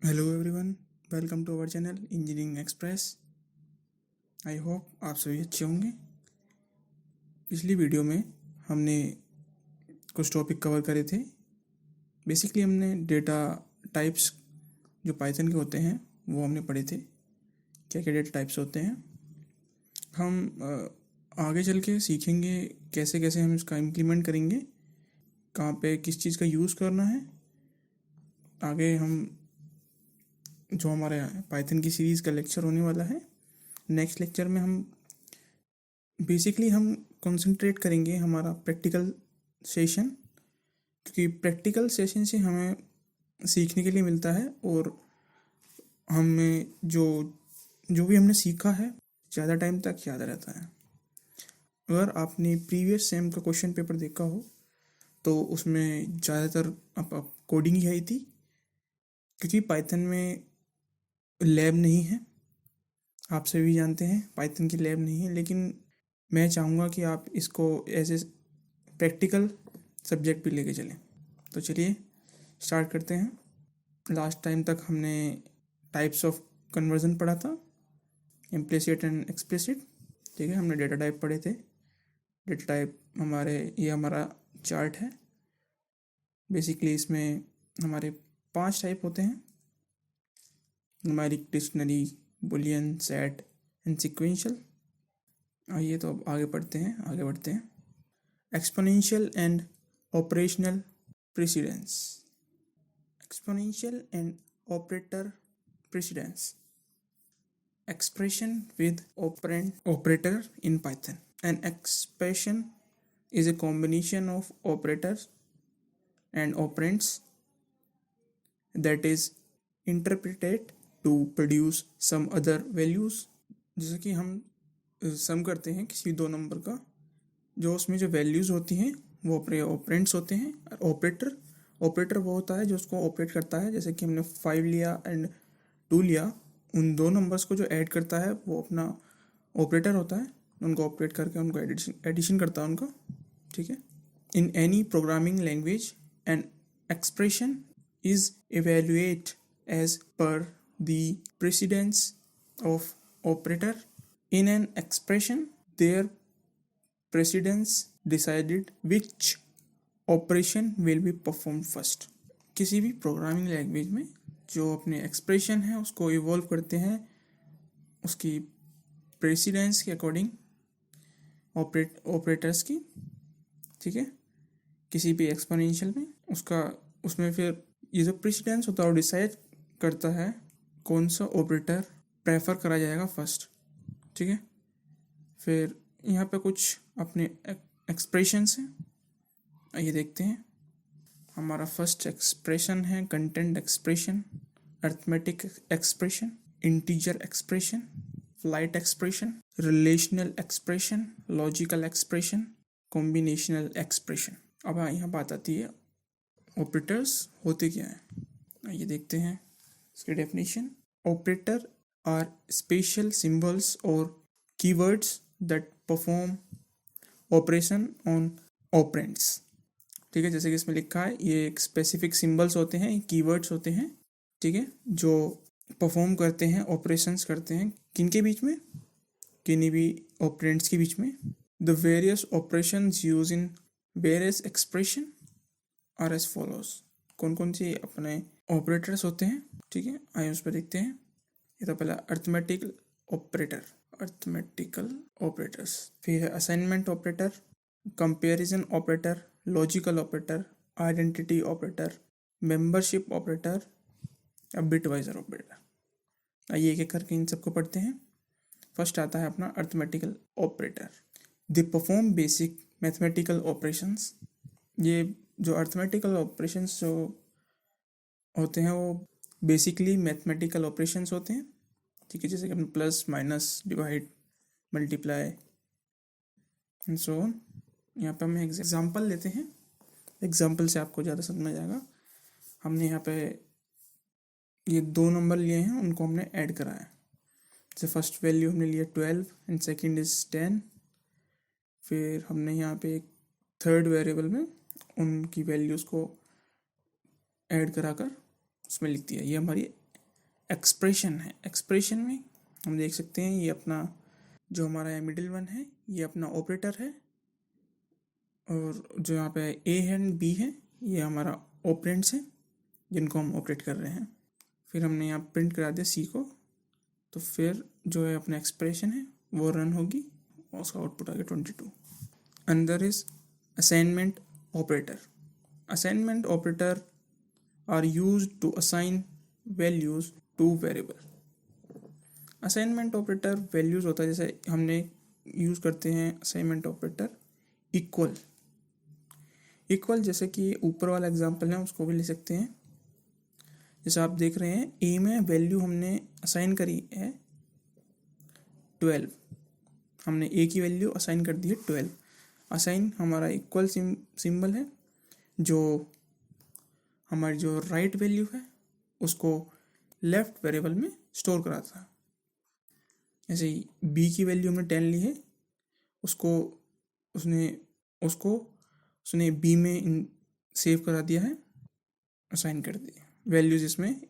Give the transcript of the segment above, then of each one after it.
Hello everyone, welcome to our channel engineering express. I hope आप सभी अच्छे होंगे। पिछली वीडियो में हमने कुछ टॉपिक कवर करे थे। बेसिकली हमने डेटा टाइप्स जो पाइथन के होते हैं वो हमने पढ़े थे, क्या क्या डेटा टाइप्स होते हैं। हम आगे चल के सीखेंगे कैसे कैसे हम इसका इम्प्लीमेंट करेंगे, कहाँ पे किस चीज़ का यूज़ करना है। आगे हम जो हमारे पाइथन की सीरीज़ का लेक्चर होने वाला है, नेक्स्ट लेक्चर में हम कंसंट्रेट करेंगे हमारा प्रैक्टिकल सेशन, क्योंकि प्रैक्टिकल सेशन से हमें सीखने के लिए मिलता है और हमें जो जो भी हमने सीखा है ज़्यादा टाइम तक याद रहता है। अगर आपने प्रीवियस सेम का क्वेश्चन पेपर देखा हो तो उसमें ज़्यादातर अब कोडिंग ही आई थी, क्योंकि पाइथन में लैब नहीं है। आप सभी जानते हैं पाइथन की लैब नहीं है, लेकिन मैं चाहूँगा कि आप इसको एज ए प्रैक्टिकल सब्जेक्ट भी लेके चलें। तो चलिए स्टार्ट करते हैं। लास्ट टाइम तक हमने टाइप्स ऑफ कन्वर्जन पढ़ा था, इम्प्लिसिट एंड एक्सप्लिसिट। ठीक है, हमने डेटा टाइप पढ़े थे। डेटा टाइप ये हमारा चार्ट है। बेसिकली इसमें हमारे 5 टाइप होते हैं: numeric, dictionary, Boolean, set and sequential. आइए तो अब आगे बढ़ते हैं। Exponential and operational precedence. Exponential and operator precedence. Expression with operator in Python. An expression is a combination of operators and operands that is interpreted to produce some other values. जैसे कि हम सम करते हैं किसी दो नंबर का, जो उसमें जो वैल्यूज़ होती हैं वो अपने ऑपरेंट्स होते हैं। ऑपरेटर वो होता है जो उसको ऑपरेट करता है। जैसे कि हमने 5 लिया एंड 2 लिया, उन दो नंबर्स को जो ऐड करता है वो अपना ऑपरेटर होता है। उनको ऑपरेट करके उनको एडिशन करता है उनका। ठीक है। In any programming language an expression is evaluate as per the precedence of operator in an expression. Their precedence decided which operation will be performed first. किसी भी प्रोग्रामिंग लैंग्वेज में जो अपने एक्सप्रेशन है उसको इवॉल्व करते हैं उसकी प्रेसिडेंस के अकॉर्डिंग, ऑपरेटर्स की। ठीक है, किसी भी एक्सपोनेंशियल में उसमें फिर ये जो प्रेसिडेंस होता है वो डिसाइड करता है कौन सा ऑपरेटर प्रेफर करा जाएगा फर्स्ट। ठीक है, फिर यहाँ पे कुछ अपने एक्सप्रेशंस हैं, आइए देखते हैं। हमारा फर्स्ट एक्सप्रेशन है content expression, arithmetic expression, integer expression, flight expression, relational expression, logical expression, combinational expression. अब यहाँ बात आती है ऑपरेटर्स होते क्या हैं, आइए देखते हैं इसकी definition. Operator are special symbols और keywords that perform operation on operands. ठीक है, जैसे कि इसमें लिखा है ये एक स्पेसिफिक सिंबल्स होते हैं, कीवर्ड्स होते हैं। ठीक है, जो परफॉर्म करते हैं, ऑपरेशंस करते हैं किन के बीच में, किन्हीं भी ऑपरेंड्स के बीच में। The various operations use in various expression are as follows. कौन कौन से अपने ऑपरेटर्स होते हैं। ठीक है, आइए उस पर देखते हैं। ये तो पहला अर्थमेटिकल ऑपरेटर्स, फिर है assignment operator, comparison operator, logical operator, identity operator, membership operator या बिटवाइजर ऑपरेटर। आइए एक एक करके इन सबको पढ़ते हैं। फर्स्ट आता है अपना arithmetical operator. They perform basic mathematical operations. ये जो अर्थमेटिकल ऑपरेशंस जो होते हैं वो बेसिकली मैथमेटिकल ऑपरेशंस होते हैं। ठीक है, जैसे कि plus, minus, divide, multiply and so on. यहाँ पे हम एग्जाम्पल लेते हैं, एग्जाम्पल से आपको ज़्यादा समझ में जाएगा। हमने यहाँ पे ये 2 नंबर लिए हैं, उनको हमने ऐड करा है। जैसे फर्स्ट वैल्यू हमने लिया 12 एंड सेकंड इज 10। फिर हमने यहाँ पे एक थर्ड वेरिएबल में उनकी वैल्यूज़ को ऐड कराकर उसमें लिख दिया। ये हमारी एक्सप्रेशन है। एक्सप्रेशन में हम देख सकते हैं ये अपना जो हमारा मिडिल वन है ये अपना ऑपरेटर है, और जो यहाँ पे ए एंड बी है ये हमारा ऑपरेंड्स हैं जिनको हम ऑपरेट कर रहे हैं। फिर हमने यहाँ प्रिंट करा दिया सी को, तो फिर जो है अपना एक्सप्रेशन है वो रन होगी और उसका आउटपुट आ गया 22। अंदर is assignment operator. Assignment operator are used to assign values to variable. Assignment operator values होता है, जैसे हमने यूज़ करते हैं असाइनमेंट ऑपरेटर इक्वल। इक्वल जैसे कि ऊपर वाला एग्जांपल है उसको भी ले सकते हैं। जैसे आप देख रहे हैं ए में वैल्यू हमने असाइन करी है 12, हमने ए की वैल्यू असाइन कर दी है 12। असाइन हमारा इक्वल सिंबल है, जो हमारी जो राइट वैल्यू है उसको लेफ्ट वेरिएबल में स्टोर कराता है। जैसे बी की वैल्यू हमने 10 ली है, उसने बी में सेव करा दिया है, असाइन कर दिया वैल्यूज। इसमें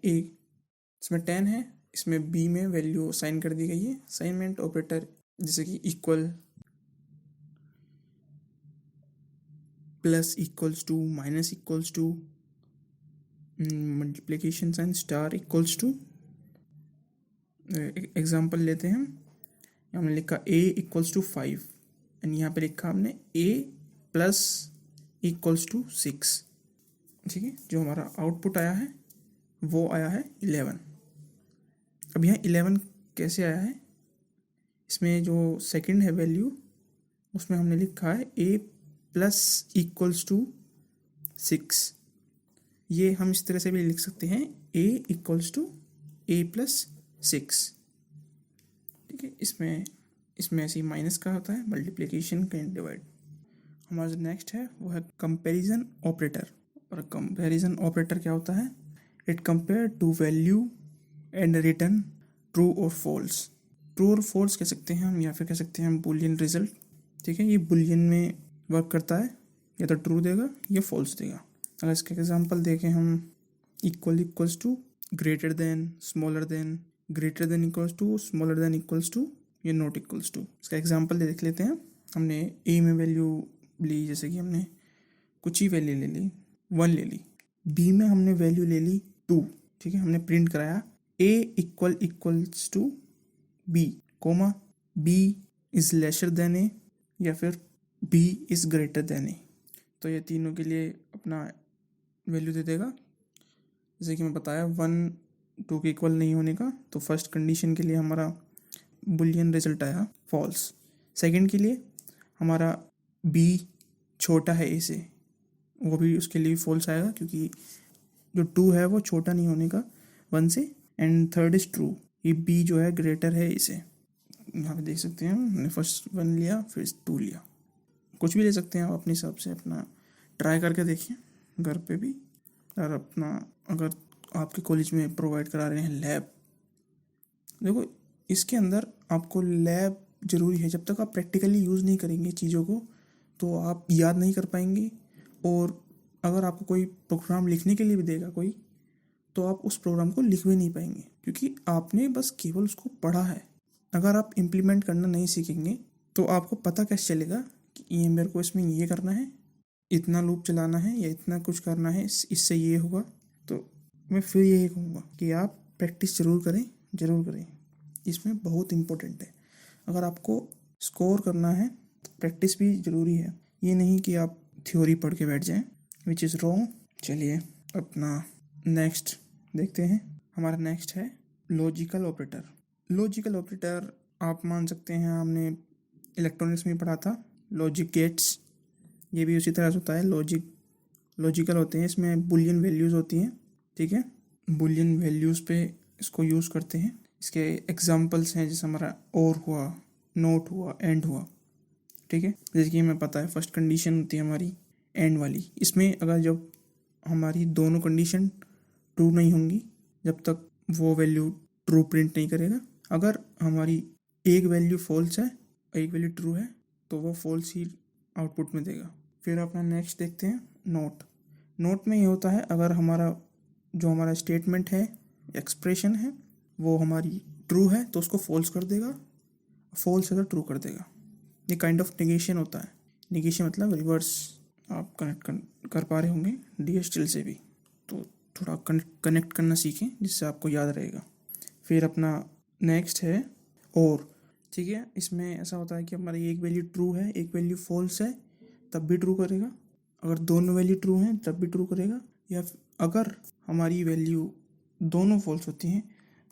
10 है, इसमें बी में वैल्यू असाइन कर दी गई है। असाइनमेंट ऑपरेटर जैसे कि equal, plus equals to, minus equals to, multiplication sign, star equals to. Example लेते हैं, हमने लिखा a इक्वल्स टू 5 एंड यहाँ पे लिखा हमने a प्लस इक्वल्स टू 6। ठीक है, जो हमारा आउटपुट आया है वो आया है 11। अब यहाँ 11 कैसे आया है, इसमें जो सेकंड है वैल्यू उसमें हमने लिखा है a प्लस इक्वल्स टू 6। ये हम इस तरह से भी लिख सकते हैं a equals to a plus 6। ठीक है, इसमें ऐसे ही माइनस का होता है, मल्टीप्लिकेशन का डिवाइड। हमारा जो नेक्स्ट है वो है कंपैरिजन ऑपरेटर। और कंपैरिजन ऑपरेटर क्या होता है, it compare to value and return true और फॉल्स। ट्रू और फॉल्स कह सकते हैं हम, या फिर कह सकते हैं हम बुलियन रिजल्ट। ठीक है, ये बुलियन में वर्क करता है, या तो ट्रू देगा या फॉल्स देगा। अगर इसका एग्जांपल देखें हम, equals to, greater than, smaller than, greater than equals to, smaller than equals to, या नॉट इक्वल्स टू। इसका एग्जांपल देख लेते हैं। हमने ए में वैल्यू ली, जैसे कि हमने कुछ ही वैल्यू ले ली, 1 ले ली। बी में हमने वैल्यू ले ली 2। ठीक है, हमने प्रिंट कराया A equals to B, comma B is lesser than A, या फिर B is greater than A. तो ये तीनों के लिए अपना वैल्यू दे देगा। जैसे कि मैं बताया 1 2 के इक्वल नहीं होने का, तो फर्स्ट कंडीशन के लिए हमारा बुलियन रिजल्ट आया फॉल्स। सेकंड के लिए हमारा बी छोटा है ए से, वो भी उसके लिए फॉल्स आएगा, क्योंकि जो 2 है वो छोटा नहीं होने का 1 से। एंड थर्ड इज ट्रू, ये बी जो है ग्रेटर है इसे। यहाँ पे देख सकते हैं हमने फर्स्ट 1 लिया फिर 2 लिया। कुछ भी ले सकते हैं आप अपने हिसाब से, अपना ट्राई करके देखिए घर पे भी। और अपना अगर आपके कॉलेज में प्रोवाइड करा रहे हैं लैब, देखो इसके अंदर आपको लैब ज़रूरी है। जब तक आप प्रैक्टिकली यूज़ नहीं करेंगे चीज़ों को तो आप याद नहीं कर पाएंगे। और अगर आपको कोई प्रोग्राम लिखने के लिए भी देगा कोई, तो आप उस प्रोग्राम को लिख भी नहीं पाएंगे, क्योंकि आपने बस केवल उसको पढ़ा है। अगर आप इम्प्लीमेंट करना नहीं सीखेंगे तो आपको पता कैसे चलेगा कि ये मेरे को इसमें ये करना है, इतना लूप चलाना है या इतना कुछ करना है, इससे ये होगा। तो मैं फिर यही कहूँगा कि आप प्रैक्टिस ज़रूर करें। इसमें बहुत इम्पोर्टेंट है। अगर आपको स्कोर करना है तो प्रैक्टिस भी ज़रूरी है। ये नहीं कि आप थ्योरी पढ़ के बैठ जाएं, विच इज़ रॉन्ग। चलिए अपना नेक्स्ट देखते हैं। हमारा नेक्स्ट है लॉजिकल ऑपरेटर। लॉजिकल ऑपरेटर आप मान सकते हैं, हमने इलेक्ट्रॉनिक्स में पढ़ा था लॉजिक गेट्स। ये भी उसी तरह से होता है, लॉजिकल होते हैं। इसमें बुलियन वैल्यूज़ होती हैं। ठीक है, बुलियन वैल्यूज़ पे इसको यूज़ करते हैं। इसके एग्जांपल्स हैं, जैसे हमारा और हुआ, नोट हुआ, एंड हुआ। ठीक है, जैसे कि हमें पता है फर्स्ट कंडीशन होती है हमारी एंड वाली। इसमें अगर जब हमारी दोनों कंडीशन ट्रू नहीं होंगी, जब तक वो वैल्यू ट्रू प्रिंट नहीं करेगा। अगर हमारी एक वैल्यू फॉल्स है एक वैल्यू ट्रू है, तो वो फॉल्स ही आउटपुट में देगा। फिर अपना नेक्स्ट देखते हैं नोट में ये होता है, अगर हमारा जो हमारा स्टेटमेंट है, एक्सप्रेशन है, वो हमारी ट्रू है तो उसको फॉल्स कर देगा, फॉल्स है तो ट्रू कर देगा। ये काइंड ऑफ नेगेशन होता है। नेगेशन मतलब रिवर्स। आप कनेक्ट कर पा रहे होंगे DHL से भी, तो थोड़ा कनेक्ट करना सीखें जिससे आपको याद रहेगा। फिर अपना नेक्स्ट है और, ठीक है। इसमें ऐसा होता है कि हमारी एक वैल्यू ट्रू है, एक वैल्यू फॉल्स है, तब भी ट्रू करेगा। अगर दोनों वैल्यू ट्रू हैं तब भी ट्रू करेगा, या अगर हमारी वैल्यू दोनों फॉल्स होती हैं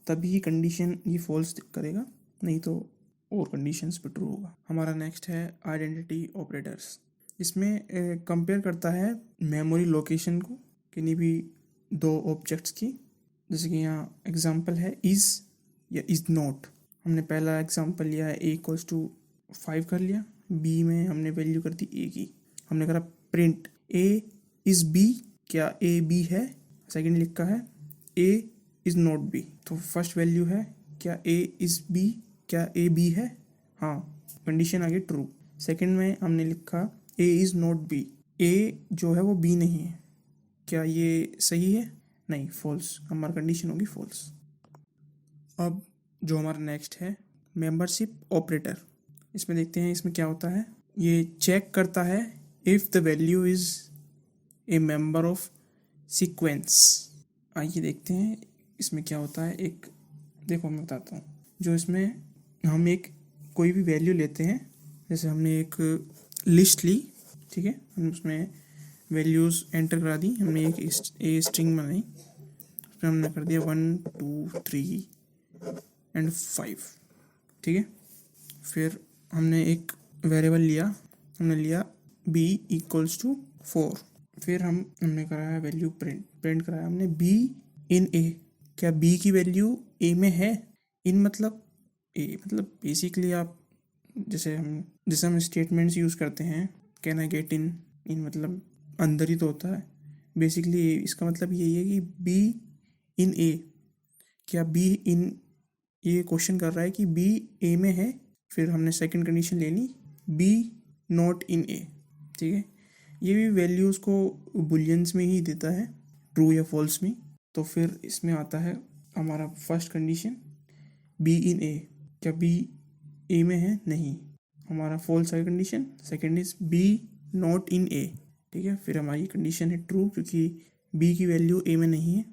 तभी ही कंडीशन ये फॉल्स करेगा, नहीं तो और कंडीशंस पे ट्रू होगा। हमारा नेक्स्ट है आइडेंटिटी ऑपरेटर्स। इसमें कंपेयर करता है मेमोरी लोकेशन को किन्हीं भी दो ऑब्जेक्ट्स की। जैसे कि यहाँ एग्जांपल है इज़ या इज़ नॉट। हमने पहला एग्जांपल लिया है A=5 कर लिया, B में हमने वैल्यू कर दी A की। हमने करा प्रिंट A इज़ B, क्या A B है। सेकंड लिखा है A इज़ नॉट B, तो फर्स्ट वैल्यू है क्या A इज़ B, क्या A B है, हाँ, कंडीशन आ गई ट्रू। सेकंड में हमने लिखा A is not B, A जो है वो B नहीं है, क्या ये सही है, नहीं, फॉल्स, हमारी कंडीशन होगी फॉल्स। अब जो हमारा नेक्स्ट है मेंबरशिप ऑपरेटर। इसमें देखते हैं इसमें क्या होता है। ये चेक करता है if the value is a member of sequence. आइए देखते हैं इसमें क्या होता है। एक देखो मैं बताता हूँ। जो इसमें हम एक कोई भी वैल्यू लेते हैं, जैसे हमने एक लिस्ट ली, ठीक है, हम उसमें वैल्यूज़ एंटर करा दी, हमने एक ए स्ट्रिंग बनाई, उसमें हमने कर दिया 1 2 3 एंड 5, ठीक है। फिर हमने एक वेरिएबल लिया, हमने लिया B=4। फिर हमने कराया वैल्यू प्रिंट कराया हमने B इन A, क्या B की वैल्यू A में है। इन मतलब A मतलब बेसिकली आप जैसे हम स्टेटमेंट्स यूज़ करते हैं, कैन आई गेट इन मतलब अंदर ही तो होता है बेसिकली। इसका मतलब यही है कि B इन A, क्या B इन, ये क्वेश्चन कर रहा है कि B A में है। फिर हमने सेकंड कंडीशन ले ली B नॉट इन A, ठीक है। ये भी वैल्यूज़ को बुलियंस में ही देता है, ट्रू या फॉल्स में। तो फिर इसमें आता है हमारा first condition B in A, क्या B A में है, नहीं, हमारा फॉल्स है condition. Second is B not in A, ठीक है। फिर हमारी कंडीशन है ट्रू क्योंकि B की वैल्यू A में नहीं है।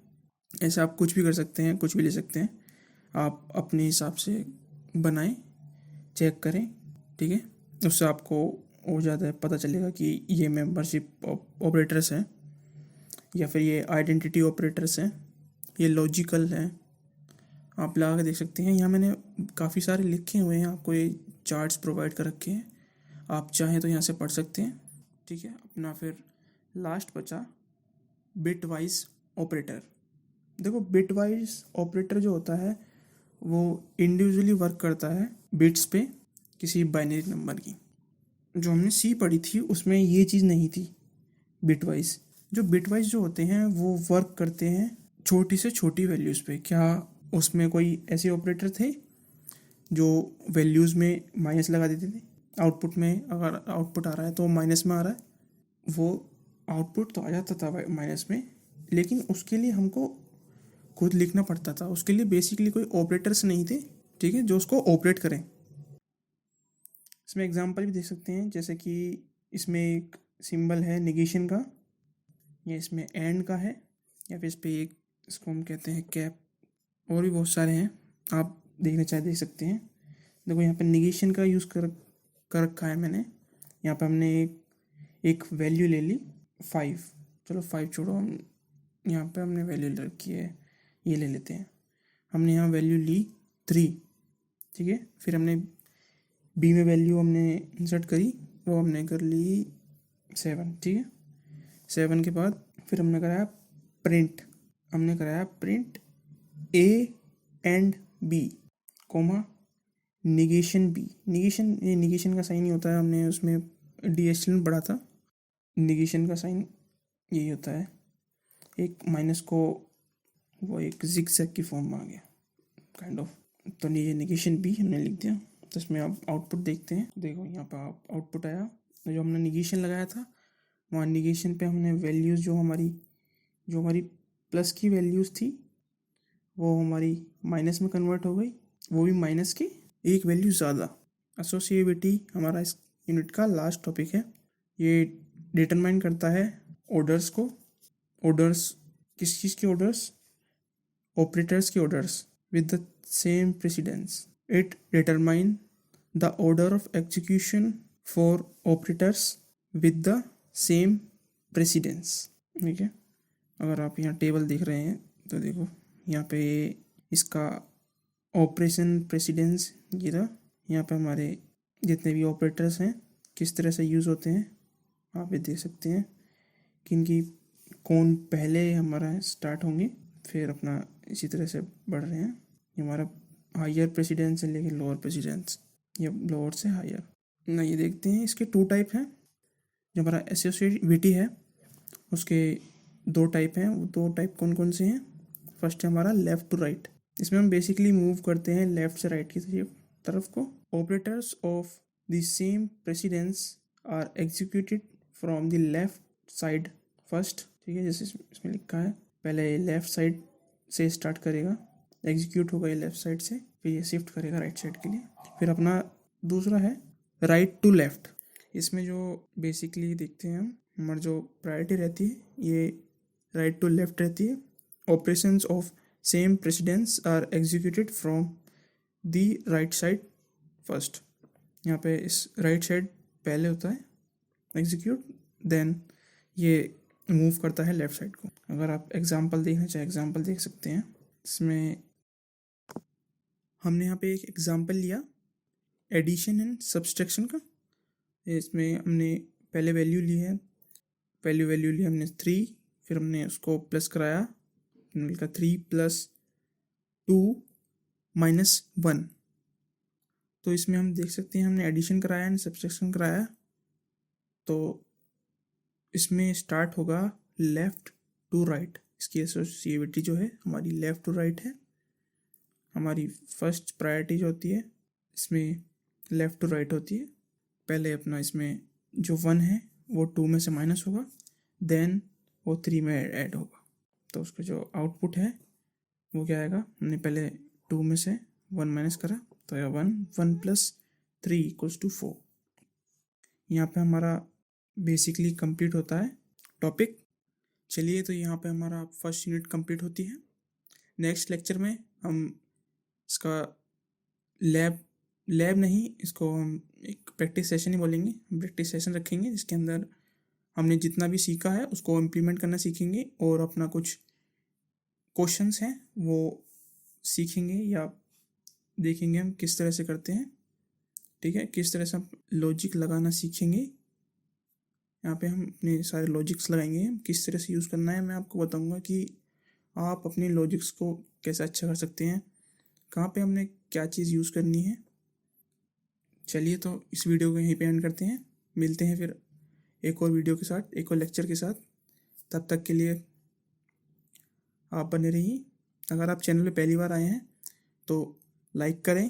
ऐसा आप कुछ भी कर सकते हैं, कुछ भी ले सकते हैं, आप अपने हिसाब से बनाएं, चेक करें, ठीक है। उससे आपको और ज़्यादा पता चलेगा कि ये मेंबरशिप ऑपरेटर्स हैं या फिर ये आइडेंटिटी ऑपरेटर्स हैं, ये लॉजिकल हैं। आप लगा के देख सकते हैं। यहाँ मैंने काफ़ी सारे लिखे हुए हैं, आपको ये चार्ट्स प्रोवाइड कर रखे हैं, आप चाहें तो यहाँ से पढ़ सकते हैं, ठीक है। अपना फिर लास्ट बचा बिट वाइज ऑपरेटर। देखो बिट वाइज ऑपरेटर जो होता है वो इंडिविजुअली वर्क करता है बिट्स पे किसी बाइनरी नंबर की। जो हमने सी पढ़ी थी उसमें ये चीज़ नहीं थी बिटवाइज। जो बिटवाइज जो होते हैं वो वर्क करते हैं छोटी से छोटी वैल्यूज़ पे। क्या उसमें कोई ऐसे ऑपरेटर थे जो वैल्यूज़ में माइनस लगा देते थे, आउटपुट में अगर आउटपुट आ रहा है तो माइनस में आ रहा है, वो आउटपुट तो आ जाता था माइनस में, लेकिन उसके लिए हमको खुद लिखना पड़ता था। उसके लिए बेसिकली कोई ऑपरेटर्स नहीं थे, ठीक है, जो उसको ऑपरेट करें। इसमें एग्जांपल भी देख सकते हैं, जैसे कि इसमें एक सिंबल है नेगेशन का, या इसमें एंड का है, या फिर इस पर एक इसको हम कहते हैं कैप, और भी बहुत सारे हैं, आप देखना चाहे देख सकते हैं। देखो यहाँ पे नेगेशन का यूज़ कर रखा है मैंने। यहाँ पे हमने एक वैल्यू ले ली 5, चलो 5 छोड़ो, हम यहाँ पे हमने वैल्यू ले रखी है, ये ले लेते हैं। हमने यहाँ वैल्यू ली 3, ठीक है। फिर हमने बी में वैल्यू हमने इंसर्ट करी, वो हमने कर ली 7, ठीक है। 7 के बाद फिर हमने कराया print, A and B comma negation B। ये निगेशन का साइन ही होता है, हमने उसमें DHL में पढ़ा था, निगेशन का साइन यही होता है, एक माइनस को वो एक जिगजैग की फॉर्म में आ गया काइंड ऑफ। तो ये निगेशन B हमने लिख दिया। तो इसमें आप आउटपुट देखते हैं, देखो यहाँ पर आउटपुट आया, जो हमने निगेशन लगाया था वहाँ निगेशन पे हमने वैल्यूज़ जो हमारी प्लस की वैल्यूज़ थी वो हमारी माइनस में कन्वर्ट हो गई, वो भी माइनस की एक वैल्यू ज़्यादा। एसोसिएटिविटी हमारा इस यूनिट का लास्ट टॉपिक है। ये डिटरमाइन करता है ऑर्डर्स को। ऑर्डर्स किस चीज़ के ऑर्डर्स? ऑपरेटर्स के orders with the same precedence. It determine the order of execution for operators with the same precedence. ठीक है, अगर आप यहाँ टेबल देख रहे हैं तो देखो यहाँ पे इसका ऑपरेशन प्रेसिडेंस ये रहा। यहाँ पे हमारे जितने भी ऑपरेटर्स हैं किस तरह से यूज़ होते हैं आप ये देख सकते हैं कि इनकी कौन पहले हमारा स्टार्ट होंगे, फिर अपना इसी तरह से बढ़ रहे हैं। ये हमारा हायर प्रेसिडेंस से लेके लोअर प्रेसिडेंस या लोअर से हायर ना। ये देखते हैं इसके 2 टाइप हैं। जो हमारा एसोसिएटिविटी है उसके 2 टाइप हैं। वो 2 टाइप कौन कौन से हैं? फर्स्ट है हमारा लेफ़्ट टू राइट। इसमें हम बेसिकली मूव करते हैं लेफ़्ट से राइट की तरफ को। Operators of the same precedence are executed from the left side first. ठीक है, जैसे इसमें लिखा है पहले लेफ़्ट साइड से स्टार्ट करेगा, एग्जीक्यूट होगा ये लेफ़्ट साइड से, फिर ये शिफ्ट करेगा राइट साइड के लिए। फिर अपना दूसरा है राइट टू लेफ़्ट। इसमें जो बेसिकली देखते हैं हम हमारी जो प्रायोरिटी रहती है ये राइट टू लेफ़्ट रहती है। Operations of same precedence are executed from the right side first. यहाँ पे इस राइट साइड पहले होता है एग्जीक्यूट, देन ये मूव करता है लेफ़्ट साइड को। अगर आप एग्जांपल देखना चाहे एग्जांपल देख सकते हैं। इसमें हमने यहाँ पे एक एग्जांपल लिया एडिशन एंड सब्सट्रैक्शन का। इसमें हमने पहले वैल्यू ली है, वैल्यू ली हमने 3, फिर हमने उसको प्लस कराया, मिलकर 3 + 2 - 1। तो इसमें हम देख सकते हैं हमने एडिशन कराया एंड सब्सट्रैक्शन कराया। तो इसमें स्टार्ट होगा लेफ़्ट टू राइट। इसकी एसोसिएटिविटी जो है हमारी लेफ़्ट टू राइट है। हमारी फर्स्ट प्रायोरिटी जो होती है इसमें लेफ़्ट टू राइट होती है। पहले अपना इसमें जो 1 है वो 2 में से माइनस होगा, देन वो 3 में ऐड होगा। तो उसका जो आउटपुट है वो क्या आएगा? हमने पहले 2 में से 1 माइनस करा तो यह 1 + 3 = 4। यहाँ पे हमारा बेसिकली कंप्लीट होता है टॉपिक। चलिए, तो यहाँ पे हमारा फर्स्ट यूनिट कंप्लीट होती है। नेक्स्ट लेक्चर में हम इसका लैब नहीं, इसको हम एक प्रैक्टिस सेशन ही बोलेंगे। हम प्रैक्टिस सेशन रखेंगे जिसके अंदर हमने जितना भी सीखा है उसको इम्प्लीमेंट करना सीखेंगे और अपना कुछ क्वेश्चंस हैं वो सीखेंगे या देखेंगे हम किस तरह से करते हैं। ठीक है, किस तरह से हम लॉजिक लगाना सीखेंगे। यहाँ पे हम अपने सारे लॉजिक्स लगाएंगे, किस तरह से यूज़ करना है मैं आपको बताऊंगा कि आप अपने लॉजिक्स को कैसे अच्छा कर सकते हैं, कहाँ पे हमने क्या चीज़ यूज़ करनी है। चलिए, तो इस वीडियो को यहीं पे एंड करते हैं। मिलते हैं फिर एक और वीडियो के साथ, एक और लेक्चर के साथ। तब तक के लिए आप बने रहिए। अगर आप चैनल पे पहली बार आए हैं तो लाइक करें,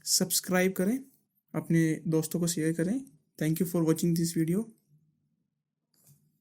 सब्सक्राइब करें, अपने दोस्तों को शेयर करें। Thank you for watching this video.